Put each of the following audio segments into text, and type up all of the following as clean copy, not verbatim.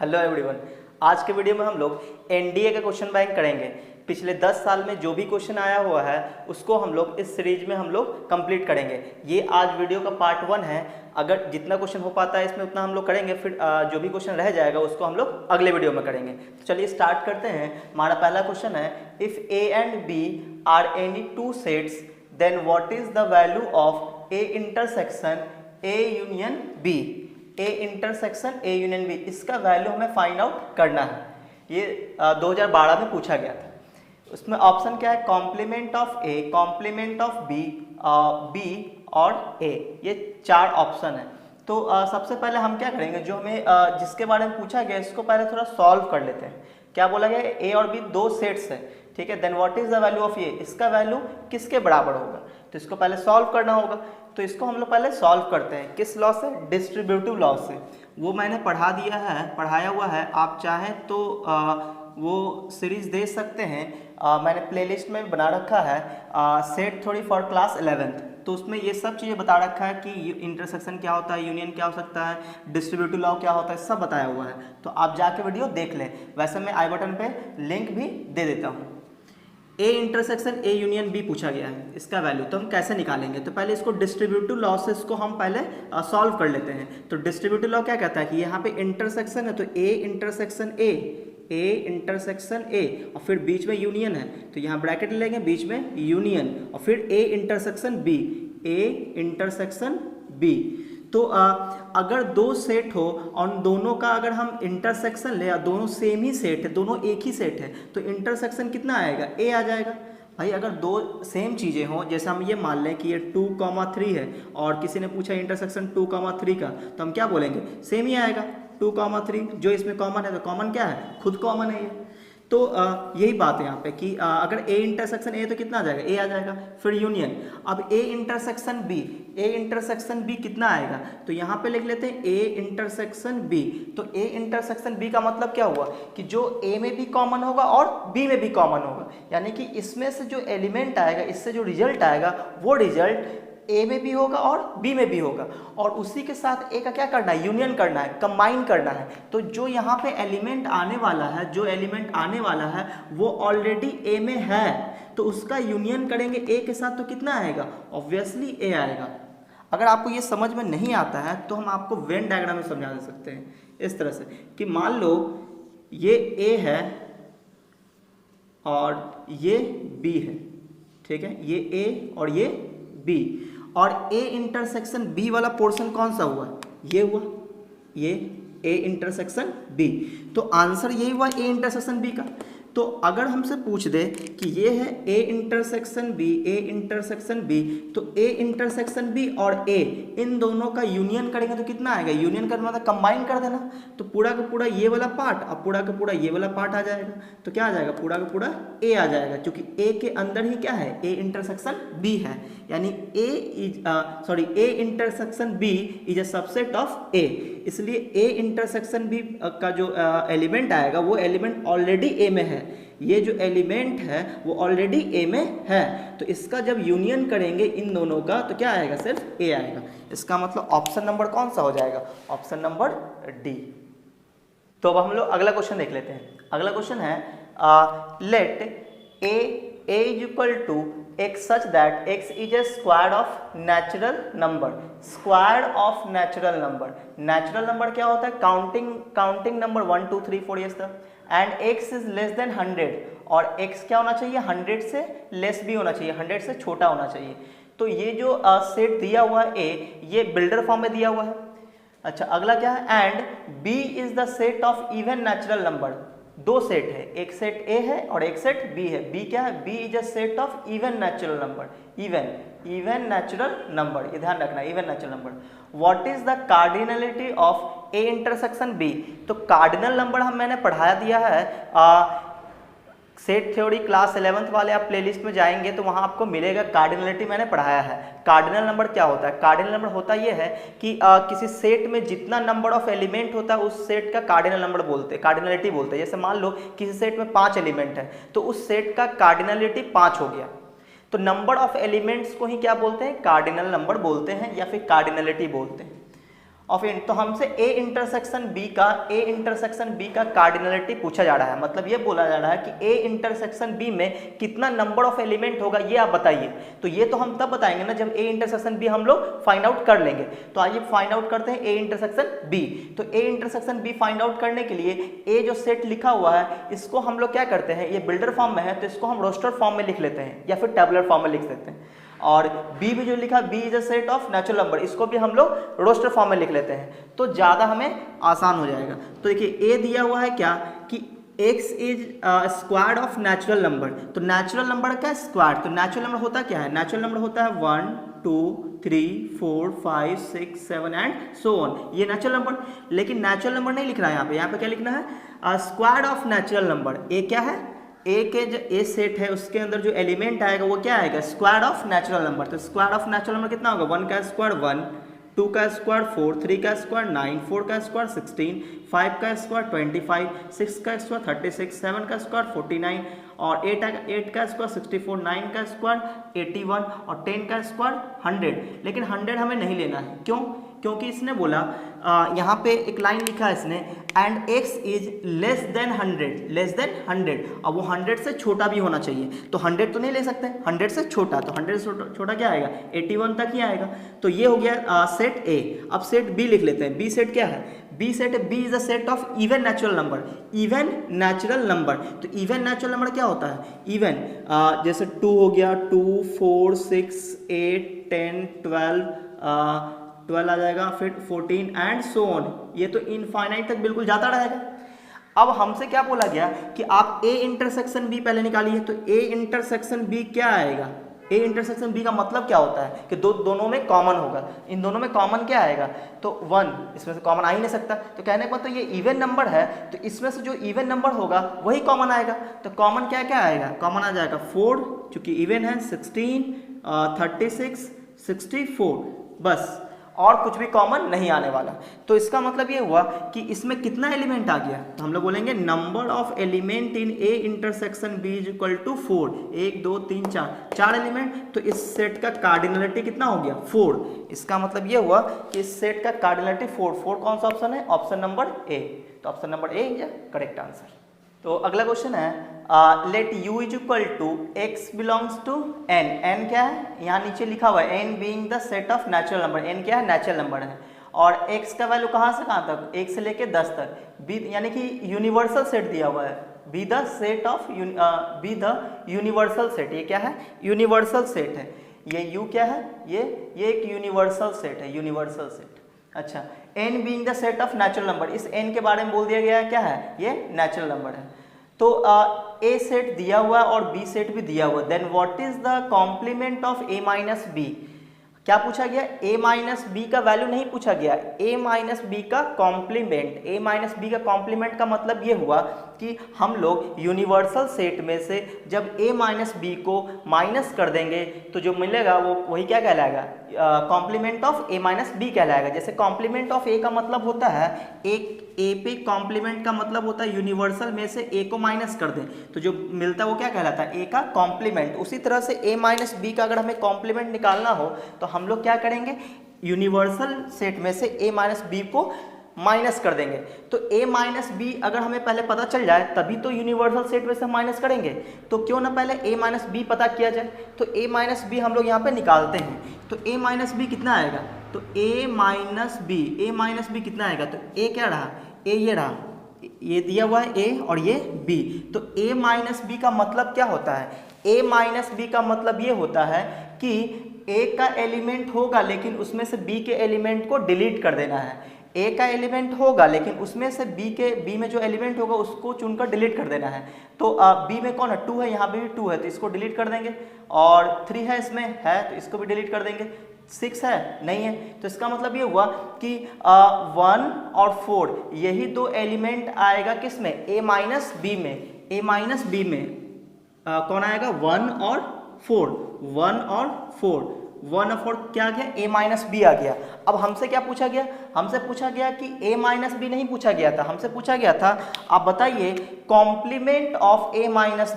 Hello everyone. आज के video में हम लोग एनडीए का क्वेश्चन बैंक करेंगे। पिछले 10 साल में जो भी क्वेश्चन आया हुआ है उसको हम लोग इस सीरीज में हम लोग कंप्लीट करेंगे। ये आज वीडियो का पार्ट 1 है। अगर जितना क्वेश्चन हो पाता है इसमें उतना हम लोग करेंगे, फिर जो भी क्वेश्चन रह जाएगा उसको हम लोग अगले वीडियो में करेंगे। तो चलिए स्टार्ट करते हैं। हमारा पहला क्वेश्चन है, if A and B are any two sets then what is the value of A intersection A union B. A intersection A union B, इसका वैल्यू हमें फाइंड आउट करना है। ये 2012 में पूछा गया था। उसमें ऑप्शन क्या है, complement of A, complement of B, B और ए, ये 4 ऑप्शन है। तो सबसे पहले हम क्या करेंगे, जो हमें जिसके बारे में पूछा गया इसको पहले थोड़ा सॉल्व कर लेते हैं। क्या बोला गया, ए और बी दो सेट्स है, ठीक है। Then what is the value of A, इसका वैल्यू किसके बराबर होगा, तो इसको पहले सॉल्व करना होगा। तो इसको हम लोग पहले सॉल्व करते हैं, किस लॉ से, डिस्ट्रीब्यूटिव लॉ से। वो मैंने पढ़ाया हुआ है, आप चाहें तो वो सीरीज दे सकते हैं। मैंने प्लेलिस्ट में बना रखा है set theory for class 11th, तो उसमें ये सब चीज़ें बता रखा है कि इंटरसेक्शन क्या होता है, यूनियन क्या हो सकता है, डिस्ट्रीब्यूटिव लॉ क्या होता है, सब बताया हुआ है। तो आप जाके वीडियो देख लें। वैसे मैं आई बटन पे लिंक भी दे देता हूँ। A intersection A union B पूछा गया है, इसका वैल्यू तो हम कैसे निकालेंगे, तो पहले इसको डिस्ट्रीब्यूटिव लॉ से इसको हम पहले सॉल्व कर लेते हैं। तो डिस्ट्रीब्यूटिव लॉ क्या कहता है कि यहाँ पे इंटरसेक्शन है तो A intersection A, A intersection ए और फिर बीच में यूनियन है तो यहाँ ब्रैकेट लेंगे, बीच में यूनियन और फिर A intersection B, A intersection B. तो अगर दो सेट हो और दोनों का अगर हम इंटरसेक्शन ले, दोनों सेम ही सेट है, दोनों एक ही सेट है, तो इंटरसेक्शन कितना आएगा, ए आ जाएगा। भाई अगर दो सेम चीज़ें हों, जैसे हम ये मान लें कि ये 2,3 है और किसी ने पूछा इंटरसेक्शन 2,3 का, तो हम क्या बोलेंगे, सेम ही आएगा 2,3। जो इसमें कॉमन है तो कॉमन क्या है, खुद कॉमन है ये। तो यही बात है यहाँ पे कि अगर ए इंटरसेक्शन ए तो कितना आ जाएगा, ए आ जाएगा। फिर यूनियन, अब A intersection B, A intersection B कितना आएगा, तो यहाँ पे लिख लेते हैं ए इंटरसेक्शन बी। तो ए इंटरसेक्शन बी का मतलब क्या हुआ कि जो ए में भी कॉमन होगा और बी में भी कॉमन होगा, यानी कि इसमें से जो एलिमेंट आएगा, इससे जो रिजल्ट आएगा वो रिजल्ट ए में भी होगा और बी में भी होगा, और उसी के साथ ए का क्या करना है, यूनियन करना है, कंबाइन करना है। तो जो यहाँ पे एलिमेंट आने वाला है, जो एलिमेंट आने वाला है वो ऑलरेडी ए में है, तो उसका यूनियन करेंगे ए के साथ तो कितना आएगा, ऑब्वियसली ए आएगा। अगर आपको ये समझ में नहीं आता है तो हम आपको वेन डायग्राम में समझा दे सकते हैं इस तरह से कि मान लो ये ए है और ये बी है, ठीक है, ये ए और ये बी, और ए इंटरसेक्शन बी वाला पोर्शन कौन सा हुआ, ये हुआ, ये ए इंटरसेक्शन बी। तो आंसर यही हुआ ए इंटरसेक्शन बी का। तो अगर हमसे पूछ दे कि ये है A intersection B, A intersection B, तो ए इंटरसेक्शन बी और ए इन दोनों का यूनियन करेंगे तो कितना आएगा, यूनियन करना मतलब कंबाइन कर देना, तो पूरा का पूरा ये वाला पार्ट और पूरा का पूरा ये वाला पार्ट आ जाएगा। तो क्या आ जाएगा, पूरा का पूरा ए आ जाएगा, क्योंकि ए के अंदर ही क्या है, ए इंटरसेक्शन बी है, यानी A intersection B is a subset of A. इसलिए ए इंटरसेक्शन बी का जो एलिमेंट आएगा वो एलिमेंट ऑलरेडी ए में है, ये जो एलिमेंट है वो ऑलरेडी ए में है, तो इसका जब यूनियन करेंगे इन दोनों का तो क्या आएगा, सिर्फ ए आएगा। इसका मतलब ऑप्शन नंबर कौन सा हो जाएगा, ऑप्शन नंबर डी। तो अब हम लोग अगला क्वेश्चन देख लेते हैं। अगला क्वेश्चन है, let A is equal to x such that x is a square of natural number। square of natural number, natural number क्या होता है, काउंटिंग नंबर 1 2 3 4 ये सब, and x is less than 100 और x क्या होना चाहिए, 100 से लेस भी होना चाहिए, 100 से छोटा होना चाहिए। तो ये जो सेट दिया हुआ है ए, ये बिल्डर फॉर्म में दिया हुआ है। अच्छा अगला क्या है, and b is the set of even natural number. दो सेट है, एक सेट ए है और एक सेट बी है। बी क्या है, B is a set of even natural number, even natural number, ये ध्यान रखना, even natural number. What is the cardinality of A intersection B. तो कार्डिनल नंबर मैंने पढ़ाया दिया है सेट थ्योरी क्लास 11th वाले, आप प्लेलिस्ट में जाएंगे तो वहां आपको मिलेगा, कार्डिनलिटी मैंने पढ़ाया है। कार्डिनल नंबर क्या होता है, कार्डिनल नंबर होता ये है कि किसी सेट में जितना नंबर ऑफ एलिमेंट होता है उस सेट का कार्डिनल नंबर बोलते हैं, कार्डिनलिटी बोलते हैं। जैसे मान लो किसी सेट में 5 एलिमेंट है तो उस सेट का कार्डिनलिटी 5 हो गया, तो नंबर ऑफ एलिमेंट्स को ही क्या बोलते हैं, कार्डिनल नंबर बोलते हैं या फिर कार्डिनलिटी बोलते हैं। ऑफ एन, तो हमसे ए इंटरसेक्शन बी का कार्डिनलिटी पूछा जा रहा है। मतलब ये बोला जा रहा है कि ए इंटरसेक्शन बी में कितना नंबर ऑफ एलिमेंट होगा ये आप बताइए। तो ये तो हम तब बताएंगे ना जब ए इंटरसेक्शन बी हम लोग फाइंड आउट कर लेंगे। तो आइए फाइंड आउट करते हैं ए इंटरसेक्शन बी। तो A intersection B find out करने के लिए ए जो सेट लिखा हुआ है इसको हम लोग क्या करते हैं, ये बिल्डर फॉर्म में है तो इसको हम रोस्टर फॉर्म में लिख लेते हैं या फिर टेबुलर फॉर्म में लिख सकते हैं। और बी भी जो लिखा B is a set of natural number, इसको भी हम लोग रोस्टर फॉर्म में लिख लेते हैं तो ज़्यादा हमें आसान हो जाएगा। तो देखिए ए दिया हुआ है क्या कि x is square of natural number. तो नेचुरल नंबर का स्क्वायर, तो नेचुरल नंबर होता क्या है, नेचुरल नंबर होता है 1 2 3 4 5 6 7 एंड सो ऑन, ये नेचुरल नंबर। लेकिन नेचुरल नंबर नहीं लिख रहा है यहाँ पे क्या लिखना है, स्क्वायर ऑफ नेचुरल नंबर। ए क्या है, ए के जो ए सेट है उसके अंदर जो एलिमेंट आएगा वो क्या आएगा, स्क्वायर ऑफ नेचुरल नंबर। तो स्क्वायर ऑफ नेचुरल नंबर कितना होगा, 1 का स्क्वायर 1, 2 का स्क्वायर 4, 3 का स्क्वायर 9, 4 का स्क्वायर 16, 5 का स्क्वायर 25, 6 का स्क्वायर 36, 7 का स्क्वायर 49 और 8 का स्क्वायर 64, 9 का स्क्वायर 81 और 10 का स्क्वायर 100। लेकिन 100 हमें नहीं लेना है, क्यों, क्योंकि इसने बोला यहाँ पे एक लाइन लिखा है इसने, and x is less than 100। अब वो 100 से छोटा भी होना चाहिए, तो 100 तो नहीं ले सकते, 100 से छोटा, तो 100 से छोटा क्या आएगा, 81 तक ही आएगा। तो ये हो गया सेट ए। अब सेट बी लिख लेते हैं। बी सेट क्या है, बी सेट है, B is a set of even natural number. Even natural number, तो इवन नेचुरल नंबर क्या होता है, इवन जैसे 2 हो गया, 2 4 6 8 10 12 आ जाएगा, फिर 14 एंड सो ऑन, ये तो इनफाइनाइट तक बिल्कुल जाता रहेगा। अब हमसे क्या बोला गया कि आप ए इंटरसेक्शन बी पहले निकालिए। तो ए इंटरसेक्शन बी क्या आएगा, ए इंटरसेक्शन बी का मतलब क्या होता है कि दोनों में कॉमन होगा। इन दोनों में कॉमन क्या आएगा, तो 1, इसमें से कॉमन आ ही नहीं सकता। तो कहने का मतलब ये इवन नंबर है तो इसमें से जो इवन नंबर होगा वही कॉमन आएगा। तो कॉमन क्या क्या आएगा, कॉमन आ जाएगा 4 चूंकि इवन है, 16 36 64, बस और कुछ भी कॉमन नहीं आने वाला। तो इसका मतलब ये हुआ कि इसमें कितना एलिमेंट आ गया, तो हम लोग बोलेंगे number of element in A intersection B is equal to 4। 1 2 3 4 element. तो इस सेट का कार्डिनलिटी कितना हो गया, 4। इसका मतलब ये हुआ कि इस सेट का कार्डिनलिटी 4 कौन सा ऑप्शन है, ऑप्शन नंबर ए। तो option number A is correct answer. तो अगला क्वेश्चन है let u is equal to x belongs to n। n क्या है, यहाँ नीचे लिखा हुआ है n being the set of natural number. n क्या है, नेचुरल नंबर है। और x का वैल्यू कहाँ से कहाँ तक, 1 से लेके 10 तक। b यानी कि यूनिवर्सल सेट दिया हुआ है, be the set of be the universal set. ये क्या है, यूनिवर्सल सेट है। ये u क्या है, ये एक यूनिवर्सल सेट है, यूनिवर्सल सेट। अच्छा, n being the set of natural number, इस n के बारे में बोल दिया गया है क्या है, ये नेचुरल नंबर है। तो a सेट दिया हुआ है और b सेट भी दिया हुआ है। Then what is the complement of a minus b। क्या पूछा गया, a माइनस बी का वैल्यू नहीं पूछा गया, a माइनस बी का कॉम्प्लीमेंट। a माइनस बी का कॉम्प्लीमेंट का मतलब ये हुआ कि हम लोग यूनिवर्सल सेट में से जब a माइनस बी को माइनस कर देंगे तो जो मिलेगा वो वही क्या कहलाएगा, complement of a minus B कहलाएगा। जैसे कॉम्प्लीमेंट ऑफ a का मतलब होता है एक a पे कॉम्प्लीमेंट का मतलब होता है यूनिवर्सल में से a को माइनस कर दें तो जो मिलता है वो क्या कहलाता है, a का कॉम्प्लीमेंट। उसी तरह से a माइनस बी का अगर हमें कॉम्प्लीमेंट निकालना हो तो हम लोग क्या करेंगे, यूनिवर्सल सेट में से a माइनस बी को माइनस कर देंगे। तो a माइनस बी अगर हमें पहले पता चल जाए तभी तो यूनिवर्सल सेट में से हम माइनस करेंगे। तो क्यों ना पहले a माइनस बी पता किया जाए। तो a माइनस बी हम लोग यहाँ पे निकालते हैं। तो a माइनस बी कितना आएगा, तो a माइनस बी कितना आएगा, तो a क्या रहा, a ये रहा, ये दिया हुआ है a और ये b। तो a माइनस बी का मतलब क्या होता है, a माइनस बी का मतलब ये होता है कि a का एलिमेंट होगा लेकिन उसमें से b के एलिमेंट को डिलीट कर देना है। a का एलिमेंट होगा लेकिन उसमें से b में जो एलिमेंट होगा उसको चुनकर डिलीट कर देना है। तो b में कौन है, 2 है, यहाँ पे भी 2 है तो इसको डिलीट कर देंगे। और 3 है, इसमें है तो इसको भी डिलीट कर देंगे। 6 है, नहीं है, तो इसका मतलब ये हुआ कि 1 और 4 यही दो एलिमेंट आएगा किसमें, a माइनस बी में। a माइनस बी में कौन आएगा, 1 और 4, 1 और 4, 1/4 क्या आ गया, a माइनस बी आ गया। अब हमसे क्या पूछा गया, हमसे पूछा गया कि a माइनस बी नहीं पूछा गया था, हमसे पूछा गया था आप बताइए complement of a minus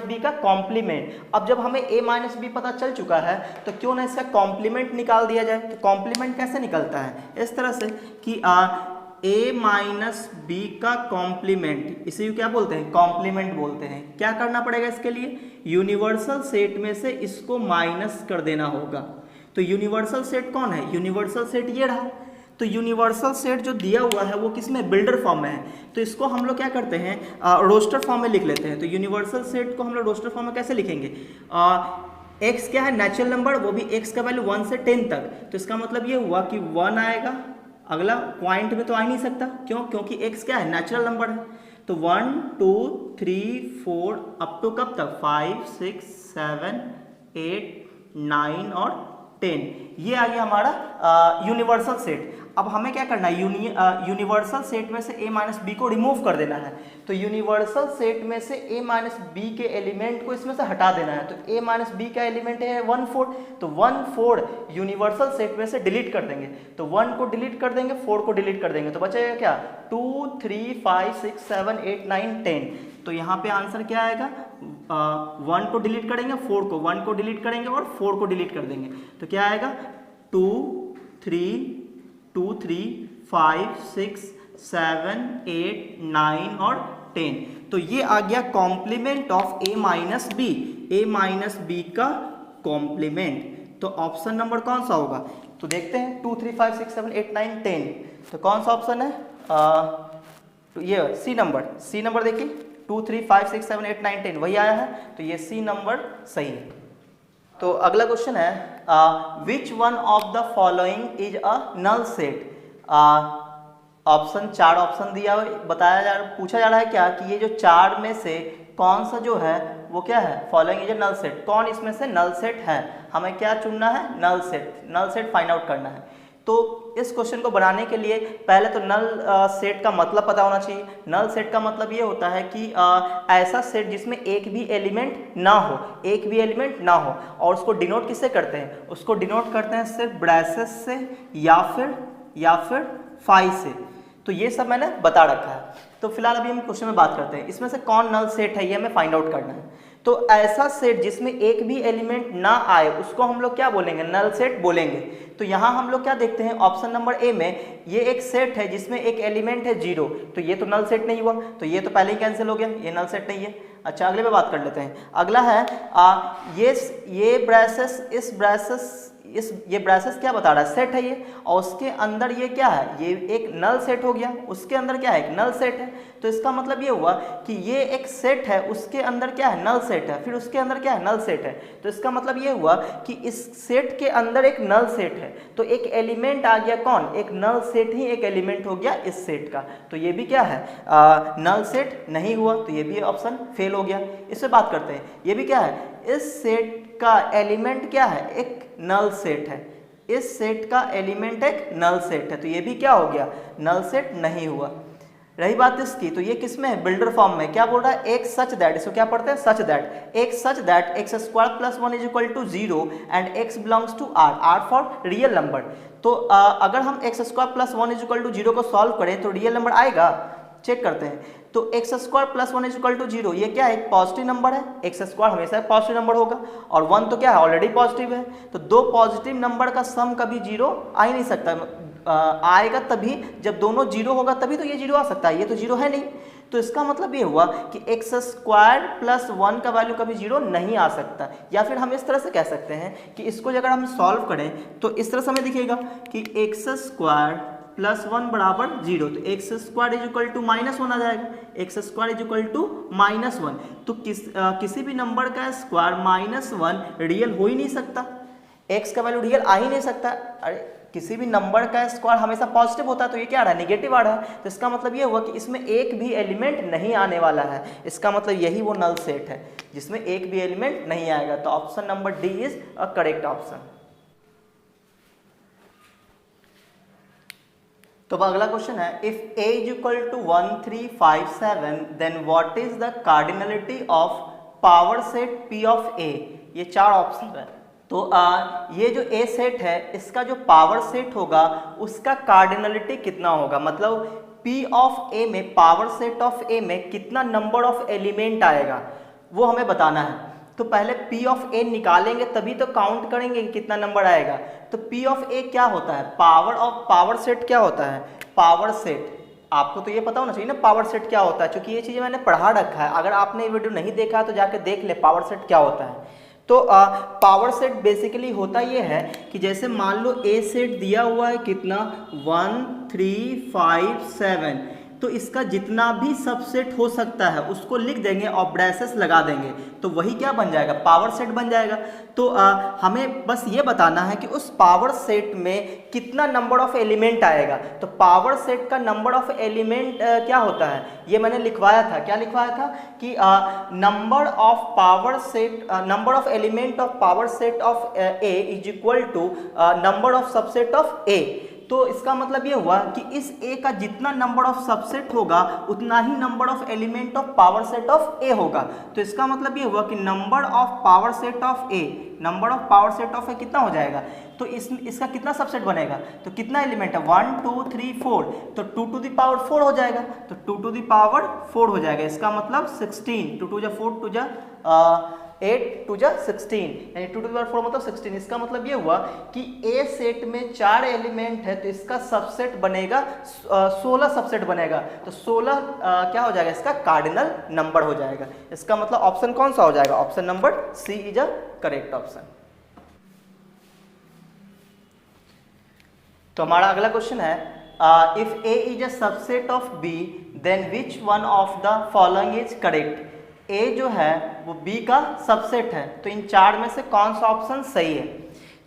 B का कॉम्प्लीमेंट। अब जब हमें a माइनस बी पता चल चुका है तो क्यों ना इसका कॉम्प्लीमेंट निकाल दिया जाए। तो कॉम्प्लीमेंट कैसे निकलता है, इस तरह से कि a माइनस बी का कॉम्प्लीमेंट, इसे क्या बोलते हैं, कॉम्प्लीमेंट बोलते हैं। क्या करना पड़ेगा इसके लिए, यूनिवर्सल सेट में से इसको माइनस कर देना होगा। तो यूनिवर्सल सेट कौन है, यूनिवर्सल सेट ये रहा। तो यूनिवर्सल सेट जो दिया हुआ है वो किस में, बिल्डर फॉर्म में है। तो इसको हम लोग क्या करते हैं, रोस्टर फॉर्म में लिख लेते हैं। तो यूनिवर्सल सेट को हम लोग रोस्टर फॉर्म में कैसे लिखेंगे, x क्या है, नेचुरल नंबर, वो भी x का वैल्यू 1 से 10 तक। तो इसका मतलब ये हुआ कि 1 आएगा, अगला पॉइंट में तो आ ही नहीं सकता, क्यों, क्योंकि x क्या है, नेचुरल नंबर है। तो 1 2 3 4 अप टू कब तक, 5 6 7 8 9 और 10, ये आ गया हमारा यूनिवर्सल सेट। अब हमें क्या करना है, यूनिवर्सल सेट में से a माइनस बी को रिमूव कर देना है। तो यूनिवर्सल सेट में से a माइनस बी के एलिमेंट को इसमें से हटा देना है। तो a माइनस बी का एलिमेंट है 1/4, तो 1/4 यूनिवर्सल सेट में से डिलीट कर देंगे। तो 1 को डिलीट कर देंगे, 4 को डिलीट कर देंगे, तो बचेगा क्या, 2 3 5 6 7 8 9 10। तो यहाँ पे आंसर क्या आएगा, 1 को डिलीट करेंगे, 4 को, 1 को डिलीट करेंगे और 4 को डिलीट कर देंगे। तो क्या आएगा, 2 3 5 6 7 8 9 और 10। तो ये आ गया complement of a minus B का कॉम्प्लीमेंट। तो ऑप्शन नंबर कौन सा होगा, तो देखते हैं 2 3 5 6 7 8 9 10। तो कौन सा ऑप्शन है, तो ये सी नंबर देखिए 2 3 5 6 7 8 9 10 वही आया है। तो ये सी नंबर सही है। तो अगला क्वेश्चन है, which one of the following is a null set. Option 4 option दिया पूछा जा रहा है क्या, कि ये जो 4 में से कौन सा जो है वो क्या है, following is a null set, कौन इसमें से नल सेट है। हमें क्या चुनना है, नल सेट फाइंड आउट करना है। तो इस क्वेश्चन को बनाने के लिए पहले तो नल सेट का मतलब पता होना चाहिए। नल सेट का मतलब ये होता है कि ऐसा सेट जिसमें एक भी एलिमेंट ना हो, और उसको डिनोट किससे करते हैं, उसको डिनोट करते हैं सिर्फ ब्रैसेस से या फिर फाई से। तो ये सब मैंने बता रखा है। तो फिलहाल अभी हम क्वेश्चन में बात करते हैं, इसमें से कौन नल सेट है ये हमें फाइंड आउट करना है। तो ऐसा सेट जिसमें एक भी एलिमेंट ना आए उसको हम लोग क्या बोलेंगे, नल सेट बोलेंगे। तो यहाँ हम लोग क्या देखते हैं, ऑप्शन नंबर ए में ये एक सेट है जिसमें एक एलिमेंट है 0, तो ये तो नल सेट नहीं हुआ, तो ये तो पहले ही कैंसिल हो गया, ये नल सेट नहीं है। अच्छा अगले पे बात कर लेते हैं। अगला है ये ब्रैसेस क्या बता रहा है, सेट है ये, और उसके अंदर ये क्या है, ये एक नल सेट हो गया, उसके अंदर क्या है, एक नल सेट है। तो इसका मतलब ये हुआ कि ये एक सेट है, उसके अंदर क्या है, नल सेट है, फिर उसके अंदर क्या है, नल सेट है। तो इसका मतलब ये हुआ कि इस सेट के अंदर एक नल सेट है, तो एक एलिमेंट आ गया, कौन, एक नल सेट ही एक एलिमेंट हो गया इस सेट का। तो ये भी क्या है, नल सेट नहीं हुआ, तो ये भी ऑप्शन फेल हो गया। इससे बात करते हैं, ये भी क्या है, इस सेट का एलिमेंट क्या है, एक नल सेट है, इस सेट का एलिमेंट एक नल सेट है, तो ये भी क्या हो गया, नल सेट नहीं हुआ। रही बात इसकी, तो ये किस में है, बिल्डर फॉर्म में। क्या बोल रहा है, एक सच दैट, इसको क्या पढ़ते हैं, सच दैट, एक such that x² + 1 = 0 and x belongs to R for real number. तो अगर हम x² + 1 = 0 को सॉल्व करें तो रियल नंबर आएगा, चेक करते हैं। तो x² + 1 = 0, ये क्या है, एक पॉजिटिव नंबर है, x² हमेशा एक पॉजिटिव नंबर होगा, और 1 तो क्या है, ऑलरेडी पॉजिटिव है। तो दो पॉजिटिव नंबर का सम कभी 0 आ ही नहीं सकता, आएगा तभी जब दोनों 0 होगा, तभी तो ये 0 आ सकता है, ये तो 0 है नहीं। तो इसका मतलब ये हुआ कि x² + 1 का वैल्यू कभी 0 नहीं आ सकता। या फिर हम इस तरह से कह सकते हैं कि इसको अगर हम सॉल्व करें तो इस तरह से हमें दिखेगा कि x² + 1 = 0, तो x² = -1 आ जाएगा, x² = -1। तो किसी भी नंबर का स्क्वायर -1 रियल हो ही नहीं सकता, x का वैल्यू रियल आ ही नहीं सकता। अरे किसी भी नंबर का स्क्वायर हमेशा पॉजिटिव होता है, तो ये क्या आ रहा है, नेगेटिव आ रहा है। तो इसका मतलब ये हुआ कि इसमें एक भी एलिमेंट नहीं आने वाला है, इसका मतलब यही वो नल सेट है जिसमें एक भी एलिमेंट नहीं आएगा। तो option number D is a correct option. तो अगला क्वेश्चन है, if a = 1 3 5 7 then what is the cardinality of power set P of A। ये 4 ऑप्शन है, तो ये जो ए सेट है इसका जो पावर सेट होगा उसका कार्डिनलिटी कितना होगा, मतलब P ऑफ ए में, पावर सेट ऑफ ए में कितना नंबर ऑफ एलिमेंट आएगा वो हमें बताना है। तो पहले P ऑफ ए निकालेंगे तभी तो काउंट करेंगे कि कितना नंबर आएगा। तो P ऑफ ए क्या होता है, पावर सेट क्या होता है, पावर सेट आपको तो ये पता होना चाहिए ना पावर सेट क्या होता है, क्योंकि ये चीज़ें मैंने पढ़ा रखा है। अगर आपने ये वीडियो नहीं देखा है तो जाके देख ले पावर सेट क्या होता है। तो पावर सेट बेसिकली होता ये है कि जैसे मान लो ए सेट दिया हुआ है कितना 1 3 5 7, तो इसका जितना भी सबसेट हो सकता है उसको लिख देंगे और ब्रैसेस लगा देंगे, तो वही क्या बन जाएगा, पावर सेट बन जाएगा। तो हमें बस ये बताना है कि उस पावर सेट में कितना नंबर ऑफ एलिमेंट आएगा। तो पावर सेट का नंबर ऑफ एलिमेंट क्या होता है, ये मैंने लिखवाया था, क्या लिखवाया था कि number of power set, number of element of power set of A is equal to number of subset of A. तो इसका मतलब ये हुआ कि इस ए का जितना नंबर ऑफ सबसेट होगा उतना ही number of element of power set of A होगा। तो इसका मतलब ये हुआ कि number of power set of A, number of power set of A कितना हो जाएगा, तो इसका कितना सबसेट बनेगा, तो कितना एलिमेंट है 1 2 3 4, तो 2 टू द पावर 4 हो जाएगा, तो 2 टू द पावर 4 हो जाएगा। इसका मतलब 16, 2 2 जा 4, 2 जा 8, 2 जा 16, यानी 2 टू द पावर 4 मतलब 16। इसका मतलब ये हुआ कि ए सेट में 4 एलिमेंट है तो इसका सबसेट बनेगा 16 सबसेट बनेगा, तो 16 क्या हो जाएगा, इसका कार्डिनल नंबर हो जाएगा। इसका मतलब ऑप्शन कौन सा हो जाएगा, option number C is a correct option. तो हमारा अगला क्वेश्चन है if A is a subset of B then which one of the following is correct. A जो है वो बी का सबसेट है, तो इन 4 में से कौन सा ऑप्शन सही है।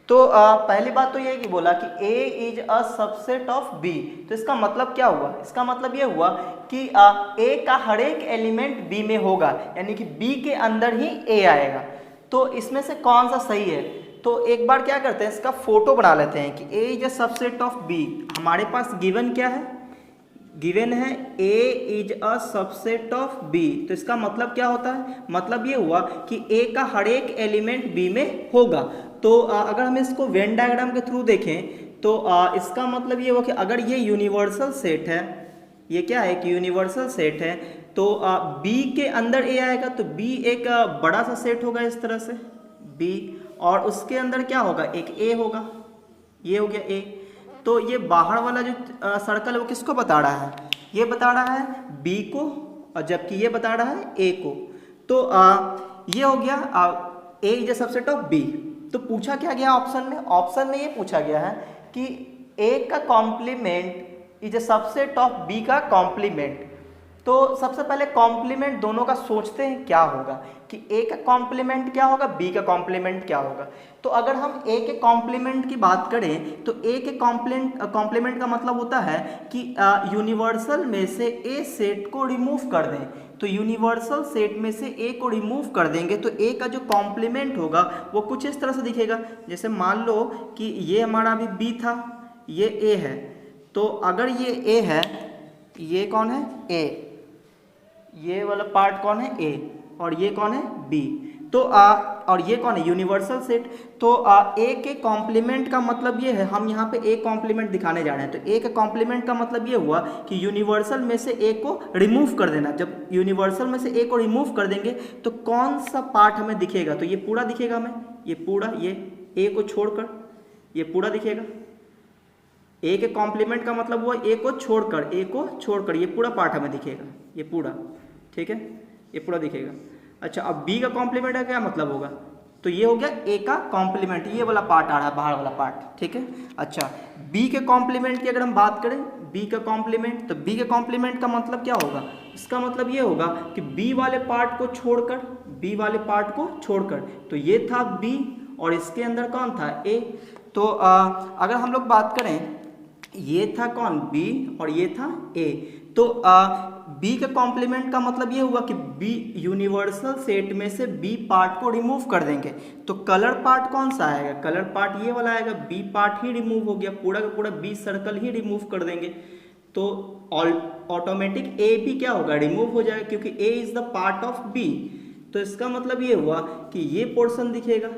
तो पहली बात तो ये कि बोला कि A is a subset of B, तो इसका मतलब क्या हुआ, इसका मतलब ये हुआ कि ए का हर एक एलिमेंट बी में होगा, यानी कि बी के अंदर ही ए आएगा। तो इसमें से कौन सा सही है, तो एक बार क्या करते हैं इसका फोटो बना लेते हैं कि A is a subset of B. हमारे पास गिवन क्या है, गिवन है A is a subset of B, तो इसका मतलब क्या होता है, मतलब ये हुआ कि ए का हर एक एलिमेंट बी में होगा। तो अगर हम इसको वेन डायग्राम के थ्रू देखें तो इसका मतलब ये हुआ कि अगर ये यूनिवर्सल सेट है, ये क्या है कि यूनिवर्सल सेट है, तो बी के अंदर ए आएगा, तो बी एक बड़ा सा सेट होगा इस तरह से बी, और उसके अंदर क्या होगा, एक ए होगा, ये हो गया ए। तो ये बाहर वाला जो सर्कल है वो किसको बता रहा है, ये बता रहा है बी को, और जबकि ये बता रहा है ए को। तो ये हो गया A is a subset of B. तो पूछा क्या गया ऑप्शन में, ऑप्शन में ये पूछा गया है कि ए का complement is a subset of B का कॉम्प्लीमेंट। तो सबसे पहले कॉम्प्लीमेंट दोनों का सोचते हैं क्या होगा, कि ए का कॉम्प्लीमेंट क्या होगा, बी का कॉम्प्लीमेंट क्या होगा। तो अगर हम ए के कॉम्प्लीमेंट की बात करें तो ए के कॉम्प्लीमेंट का मतलब होता है कि यूनिवर्सल में से ए सेट को रिमूव कर दें। तो यूनिवर्सल सेट में से ए को रिमूव कर देंगे तो ए का जो कॉम्प्लीमेंट होगा वो कुछ इस तरह से दिखेगा। जैसे मान लो कि ये हमारा अभी बी था, ये ए है, तो अगर ये ए है, ये कौन है ए, ये वाला पार्ट कौन है ए, और ये कौन है बी, तो और ये कौन है यूनिवर्सल सेट। तो ए के कॉम्प्लीमेंट का मतलब ये है, हम यहाँ पे ए कॉम्प्लीमेंट दिखाने जा रहे हैं, तो ए के कॉम्प्लीमेंट का मतलब ये हुआ कि यूनिवर्सल में से ए को रिमूव कर देना। जब यूनिवर्सल में से ए को रिमूव कर देंगे तो कौन सा पार्ट हमें दिखेगा, तो ये पूरा दिखेगा हमें, ये पूरा, ये ए को छोड़कर ये पूरा दिखेगा। ए के कॉम्प्लीमेंट का मतलब हुआ ए को छोड़कर ये पूरा पार्ट हमें दिखेगा, ये पूरा, ठीक है, ये पूरा दिखेगा। अच्छा, अब बी का कॉम्प्लीमेंट का क्या मतलब होगा, तो ये हो गया ए का कॉम्प्लीमेंट, ये वाला पार्ट आ रहा है बाहर वाला पार्ट, ठीक है। अच्छा, बी के कॉम्प्लीमेंट की अगर हम बात करें, बी का कॉम्प्लीमेंट, तो बी के कॉम्प्लीमेंट का मतलब क्या होगा, इसका मतलब ये होगा कि बी वाले पार्ट को छोड़कर, तो ये था बी और इसके अंदर कौन था ए। तो अगर हम लोग बात करें, ये था कौन बी और ये था ए, तो बी का कॉम्प्लीमेंट का मतलब ये हुआ कि बी यूनिवर्सल सेट में से बी पार्ट को रिमूव कर देंगे। तो कलर पार्ट कौन सा आएगा, कलर पार्ट ये वाला आएगा, बी पार्ट ही रिमूव हो गया, पूरा का पूरा बी सर्कल ही रिमूव कर देंगे, तो ऑटोमेटिक ए भी क्या होगा, रिमूव हो जाएगा, क्योंकि A is the part of B. तो इसका मतलब ये हुआ कि ये पोर्शन दिखेगा,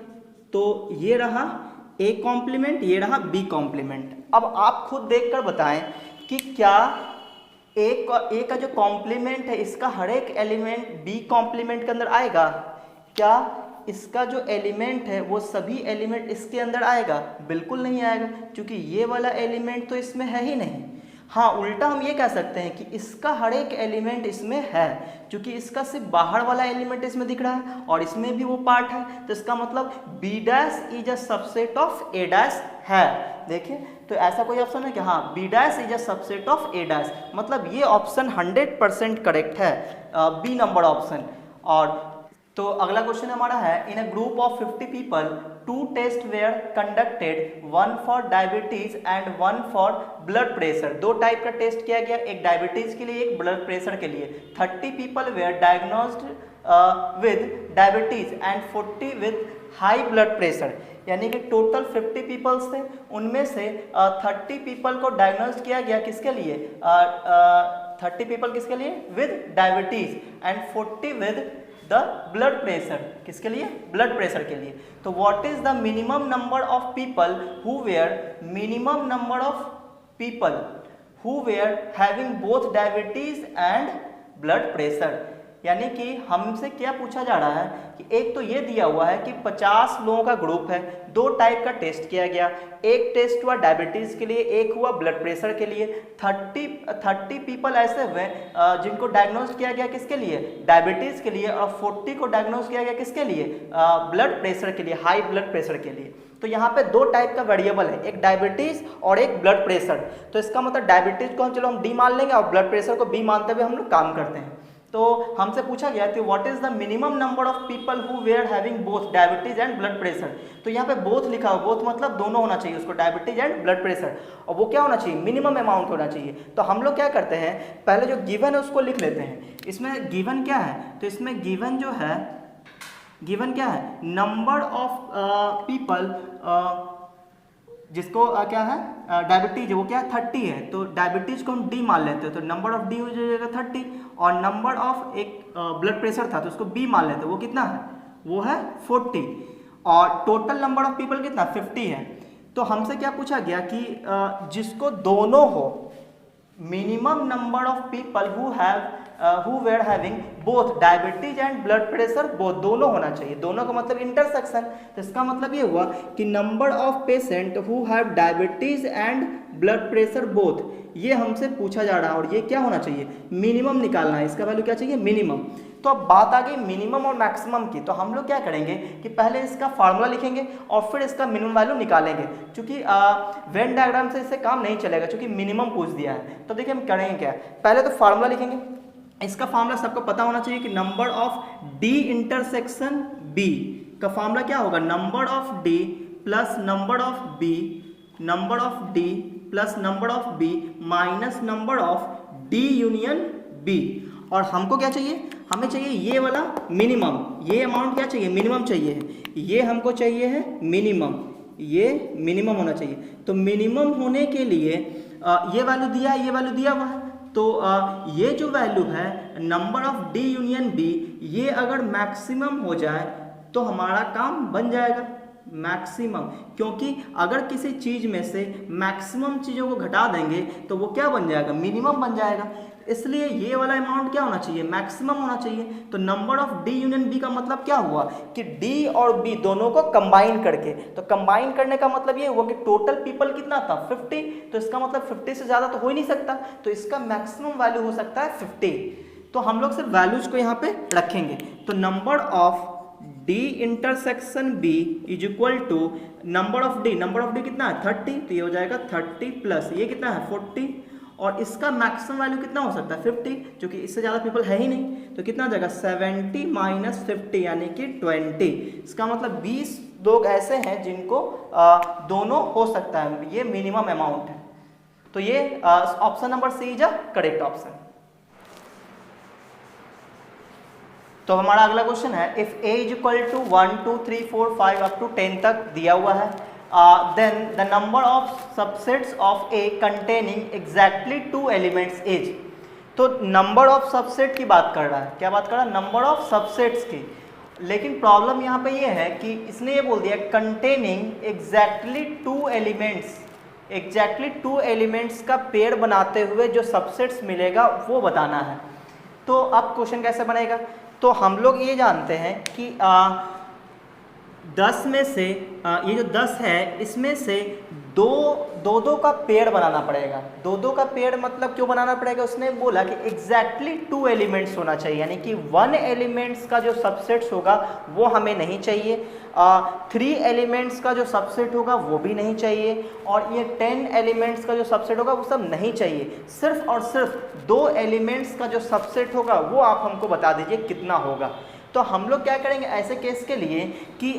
तो ये रहा ए कॉम्प्लीमेंट, ये रहा बी कॉम्प्लीमेंट। अब आप खुद देखकर बताएं कि क्या ए का जो कॉम्प्लीमेंट है इसका हर एक एलिमेंट बी कॉम्प्लीमेंट के अंदर आएगा? क्या इसका जो एलिमेंट है वो सभी एलिमेंट इसके अंदर आएगा? बिल्कुल नहीं आएगा, क्योंकि ये वाला एलिमेंट तो इसमें है ही नहीं। हाँ, उल्टा हम ये कह सकते हैं कि इसका हर एक एलिमेंट इसमें है, क्योंकि इसका सिर्फ बाहर वाला एलिमेंट इसमें दिख रहा है और इसमें भी वो पार्ट है, तो इसका मतलब B dash is a subset of A dash है। देखिए, तो ऐसा कोई ऑप्शन है कि हाँ B dash is a subset of A dash, मतलब ये ऑप्शन 100% करेक्ट है, बी नंबर ऑप्शन। और तो अगला क्वेश्चन हमारा है, in a group of 50 people 2 test were conducted, 1 for diabetes and 1 for blood pressure. 2 type का टेस्ट किया गया, एक डायबिटीज के लिए, एक ब्लड प्रेशर के लिए। 30 people were diagnosed with diabetes and 40 with high blood pressure, यानी कि टोटल 50 पीपल्स थे, उनमें से 30 पीपल को डायग्नोज किया गया किसके लिए? 30 पीपल किसके लिए? With diabetes and 40 with the blood pressure, किसके लिए? ब्लड प्रेशर के लिए। तो what is the minimum number of people who were, minimum number of people who were having both diabetes and blood pressure, यानी कि हमसे क्या पूछा जा रहा है कि एक तो ये दिया हुआ है कि 50 लोगों का ग्रुप है, 2 टाइप का टेस्ट किया गया, एक टेस्ट हुआ डायबिटीज के लिए, एक हुआ ब्लड प्रेशर के लिए। 30 पीपल ऐसे हुए जिनको डायग्नोज किया गया किसके लिए? डायबिटीज के लिए, और 40 को डायग्नोज किया गया किसके लिए? ब्लड प्रेशर के लिए, हाई ब्लड प्रेशर के लिए। तो यहाँ पे 2 टाइप का वेरिएबल है, एक डायबिटीज और एक ब्लड प्रेशर। तो इसका मतलब डायबिटीज को हम डी मान लेंगे और ब्लड प्रेशर को बी मानते हुए हम लोग काम करते हैं। तो हमसे पूछा गया कि what is the minimum number of people who were having both diabetes and blood pressure. तो यहाँ पे बोथ लिखा हो, बोथ मतलब दोनों होना चाहिए उसको, डायबिटीज एंड ब्लड प्रेशर, और वो क्या होना चाहिए? मिनिमम अमाउंट होना चाहिए। तो हम लोग क्या करते हैं, पहले जो गिवन है उसको लिख लेते हैं। इसमें गिवन क्या है? तो इसमें गिवन जो है, गिवन क्या है? नंबर ऑफ पीपल जिसको क्या है डायबिटीज, वो क्या है? 30 है, तो डायबिटीज को हम डी मान लेते हैं, तो नंबर ऑफ डी हो जाएगा 30, और नंबर ऑफ एक ब्लड प्रेशर था तो उसको बी मान लेते हैं, वो कितना है? वो है 40, और टोटल नंबर ऑफ पीपल कितना? 50 है। तो हमसे क्या पूछा गया कि जिसको दोनों हो, minimum number of people who were having both diabetes and blood pressure, both दोनों होना चाहिए। दोनों का मतलब इंटरसेक्शन, तो इसका मतलब ये हुआ कि number of patient who have diabetes and blood pressure both, ये हमसे पूछा जा रहा है, और ये क्या होना चाहिए? मिनिमम निकालना है, इसका वैल्यू क्या चाहिए? मिनिमम। तो अब बात आ गई मिनिमम और मैक्सिमम की, तो हम लोग क्या करेंगे कि पहले इसका फार्मूला लिखेंगे और फिर इसका मिनिमम वैल्यू निकालेंगे, क्योंकि वेन डायग्राम से इससे काम नहीं चलेगा, क्योंकि मिनिमम पूछ दिया है। तो देखिए हम करेंगे क्या, पहले तो फार्मूला लिखेंगे। इसका फार्मूला सबको पता होना चाहिए कि number of D intersection B का फार्मूला क्या होगा? Number of D plus number of B, number of D plus number of B minus number of D union B. और हमको क्या चाहिए? हमें चाहिए ये वाला मिनिमम, ये अमाउंट क्या चाहिए? मिनिमम चाहिए, ये हमको चाहिए है मिनिमम, ये मिनिमम होना चाहिए। तो मिनिमम होने के लिए ये वैल्यू दिया है, ये वैल्यू दिया हुआ है, तो ये जो वैल्यू है number of D union B, ये अगर मैक्सिमम हो जाए तो हमारा काम बन जाएगा मैक्सिमम, क्योंकि अगर किसी चीज में से मैक्सिमम चीजों को घटा देंगे तो वो क्या बन जाएगा? मिनिमम बन जाएगा। इसलिए ये वाला अमाउंट क्या होना चाहिए? मैक्सिमम होना चाहिए। तो number of D union B का मतलब क्या हुआ कि डी और बी दोनों को कंबाइन करके, तो कंबाइन करने का मतलब ये हुआ कि टोटल पीपल कितना था? 50, तो इसका मतलब 50 से ज्यादा तो हो ही नहीं सकता, तो इसका मैक्सिमम वैल्यू हो सकता है 50। तो हम लोग सिर्फ वैल्यूज को यहाँ पे रखेंगे। तो number of D intersection B is equal to number of D, number of D कितना है? 30, तो ये हो जाएगा 30 प्लस ये कितना है? 40, और इसका मैक्सिमम वैल्यू कितना हो सकता है? 50, क्योंकि इससे ज़्यादा पीपल है ही नहीं, तो कितना हो जाएगा? 70 माइनस 50 यानी कि 20। इसका मतलब 20 लोग ऐसे हैं जिनको दोनों हो सकता है, ये मिनिमम अमाउंट है। तो ये option number C is a correct option. तो हमारा अगला क्वेश्चन है, if A is equal to 1 2 3 4 5 up to 10 तक दिया हुआ है, then the number of subsets of A containing exactly 2 elements is, तो नंबर ऑफ सबसेट की बात कर रहा है, क्या बात कर रहा है? नंबर ऑफ सबसेट्स की। लेकिन प्रॉब्लम यहाँ पे ये है कि इसने ये बोल दिया कंटेनिंग एग्जैक्टली टू एलिमेंट्स का पेड़ बनाते हुए जो सबसेट्स मिलेगा वो बताना है। तो अब क्वेश्चन कैसे बनेगा? तो हम लोग ये जानते हैं कि 10 में से ये जो 10 है इसमें से दो का पेड़ बनाना पड़ेगा। दो का पेड़ मतलब क्यों बनाना पड़ेगा? उसने बोला कि एग्जैक्टली 2 एलिमेंट्स होना चाहिए, यानी कि 1 एलिमेंट्स का जो सबसेट्स होगा वो हमें नहीं चाहिए, 3 एलिमेंट्स का जो सबसेट होगा वो भी नहीं चाहिए, और ये 10 एलिमेंट्स का जो सबसेट होगा वो सब नहीं चाहिए। सिर्फ और सिर्फ 2 एलिमेंट्स का जो सबसेट होगा वो आप हमको बता दीजिए कितना होगा। तो हम लोग क्या करेंगे ऐसे केस के लिए कि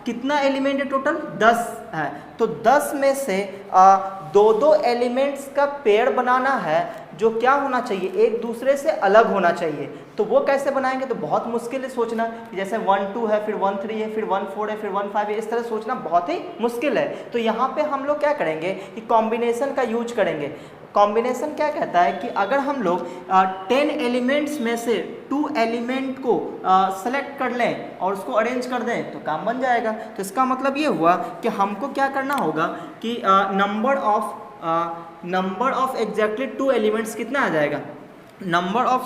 कितना एलिमेंट है? टोटल 10 है। तो 10 में से दो एलिमेंट्स का पेड़ बनाना है जो क्या होना चाहिए? एक दूसरे से अलग होना चाहिए। तो वो कैसे बनाएंगे? तो बहुत मुश्किल है सोचना, जैसे 1 2 है, फिर 1 3 है, फिर 1 4 है, फिर 1 5 है, इस तरह सोचना बहुत ही मुश्किल है। तो यहाँ पे हम लोग क्या करेंगे कि कॉम्बिनेशन का यूज करेंगे। कॉम्बिनेशन क्या कहता है कि अगर हम लोग 10 एलिमेंट्स में से 2 एलिमेंट को सेलेक्ट कर लें और उसको अरेंज कर दें तो काम बन जाएगा। तो इसका मतलब ये हुआ कि हमको क्या करना होगा कि नंबर ऑफ एग्जैक्टली 2 एलिमेंट्स कितना आ जाएगा? Number of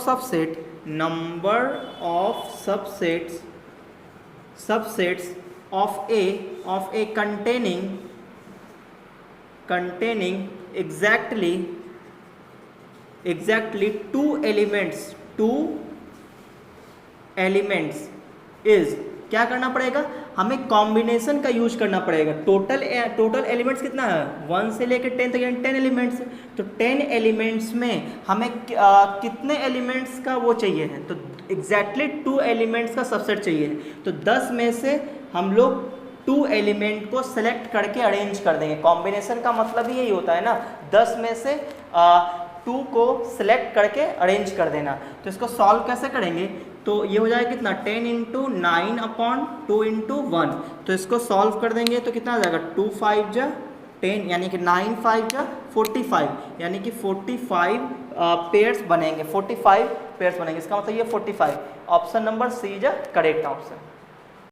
subsets of A containing exactly 2 elements is क्या करना पड़ेगा? हमें कॉम्बिनेशन का यूज करना पड़ेगा। टोटल एलिमेंट्स कितना है? 1 से लेकर 10 तक, यानी 10 एलिमेंट्स। तो 10 एलिमेंट्स में हमें कितने एलिमेंट्स का वो चाहिए है? तो एग्जैक्टली 2 एलिमेंट्स का सबसेट चाहिए। तो 10 में से हम लोग 2 एलिमेंट को सेलेक्ट करके अरेंज कर देंगे। कॉम्बिनेशन का मतलब ही यही होता है ना, 10 में से 2 को सिलेक्ट करके अरेंज कर देना। तो इसको सॉल्व कैसे करेंगे? तो ये हो जाएगा कितना? 10 × 9/2 × 1। तो इसको सॉल्व कर देंगे तो कितना आ जाएगा? 2 5 जा 10, यानी कि 9 5 जा 45, यानी कि 45 पेयर्स बनेंगे। 45 पेयर्स बनेंगे, इसका मतलब ये 45। Option number C is a correct option.